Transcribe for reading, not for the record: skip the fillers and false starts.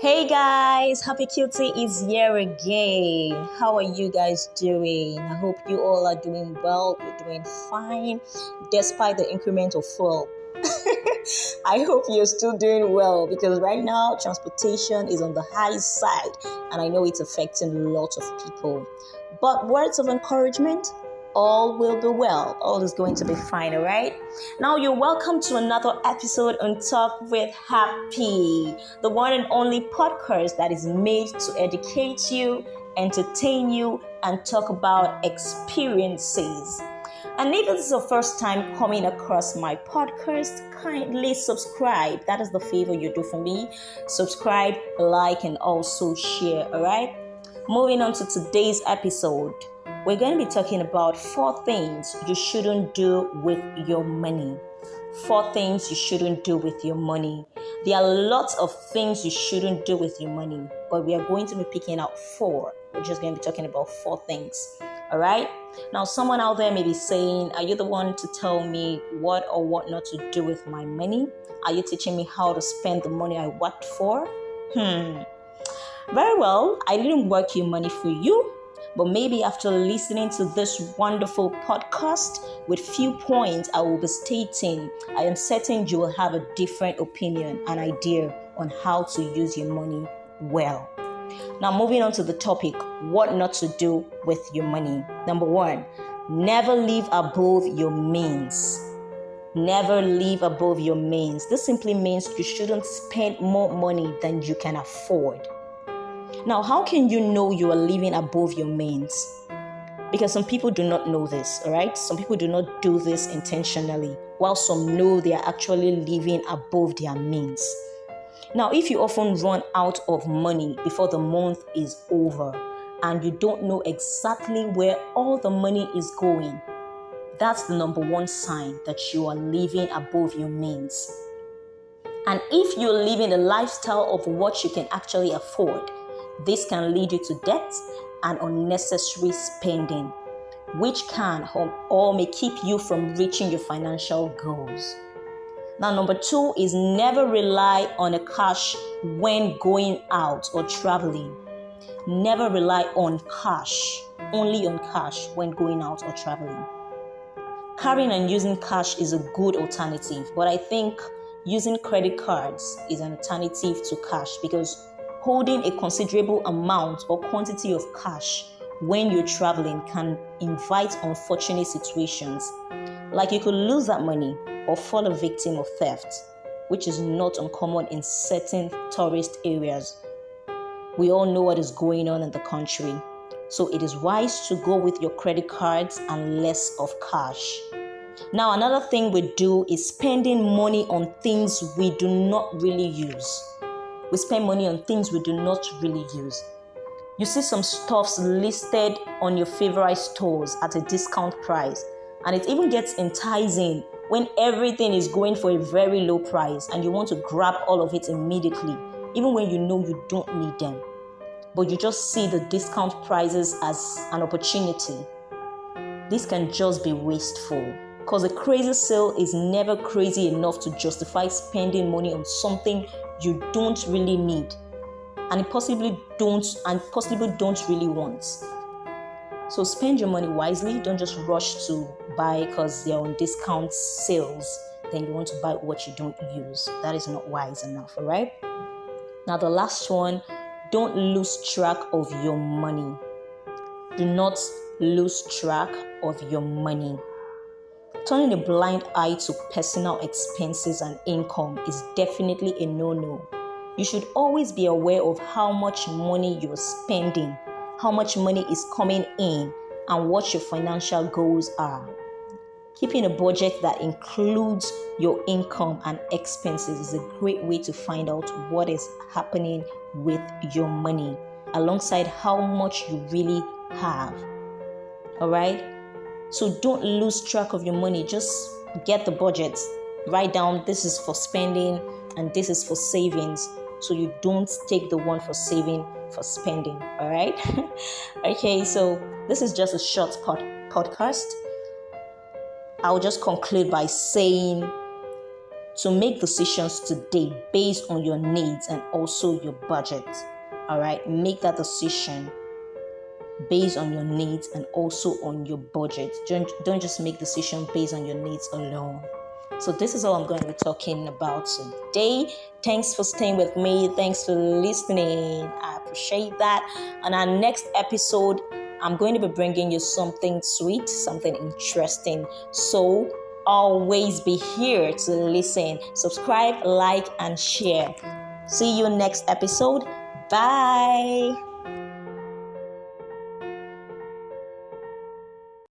Hey guys, Happy Cutie is here again. How are you guys doing? I hope you all are doing well. You're doing fine despite the increment of fuel. I hope you're still doing well because right now transportation is on the high side and I know it's affecting lots of people. But words of encouragement, all will be well. All is going to be fine, all right? Now you're welcome to another episode on Talk with Happy, the one and only podcast that is made to educate you, entertain you, and talk about experiences. And if this is your first time coming across my podcast, kindly subscribe. That is the favor you do for me. Subscribe, like, and also share, all right? Moving on to today's episode, we're going to be talking about 4 things you shouldn't do with your money. 4 things you shouldn't do with your money. There are lots of things you shouldn't do with your money, but we are going to be picking out 4. We're just going to be talking about 4 things. All right? Now, someone out there may be saying, are you the one to tell me what or what not to do with my money? Are you teaching me how to spend the money I worked for? Very well, I didn't work your money for you. But maybe after listening to this wonderful podcast with few points I will be stating, I am certain you will have a different opinion and idea on how to use your money well. Now, moving on to the topic, what not to do with your money. Number 1, never live above your means. Never live above your means. This simply means you shouldn't spend more money than you can afford. Now, how can you know you are living above your means? Because some people do not know this, all right? Some people do not do this intentionally, while some know they are actually living above their means. Now, if you often run out of money before the month is over and you don't know exactly where all the money is going, that's the number 1 sign that you are living above your means. And if you're living a lifestyle of what you can actually afford, this can lead you to debt and unnecessary spending, which can or may keep you from reaching your financial goals. Now, number 2 is never rely on a cash when going out or traveling. Never rely on cash, only on cash when going out or traveling. Carrying and using cash is a good alternative, but I think using credit cards is an alternative to cash because holding a considerable amount or quantity of cash when you're traveling can invite unfortunate situations. Like you could lose that money or fall a victim of theft, which is not uncommon in certain tourist areas. We all know what is going on in the country. So it is wise to go with your credit cards and less of cash. Now, another thing we do is spending money on things we do not really use. We spend money on things we do not really use. You see some stuffs listed on your favorite stores at a discount price, and it even gets enticing when everything is going for a very low price and you want to grab all of it immediately, even when you know you don't need them. But you just see the discount prices as an opportunity. This can just be wasteful because a crazy sale is never crazy enough to justify spending money on something you don't really need and possibly don't really want. So spend your money wisely. Don't just rush to buy because they're on discount sales. Then you want to buy what you don't use. That is not wise enough, all right? Now the last one, don't lose track of your money. Do not lose track of your money. Turning a blind eye to personal expenses and income is definitely a no-no. You should always be aware of how much money you're spending, how much money is coming in, and what your financial goals are. Keeping a budget that includes your income and expenses is a great way to find out what is happening with your money, alongside how much you really have. All right? So don't lose track of your money. Just get the budget. Write down this is for spending and this is for savings. So you don't take the one for saving for spending. All right. Okay. So this is just a short podcast. I'll just conclude by saying to make decisions today based on your needs and also your budget. All right, make that decision based on your needs and also on your budget. Don't just make decisions based on your needs alone. So this is all I'm going to be talking about today. Thanks for staying with me. Thanks for listening. I appreciate that. On our next episode, I'm going to be bringing you something sweet, something interesting. So always be here to listen. Subscribe, like, and share. See you next episode. Bye.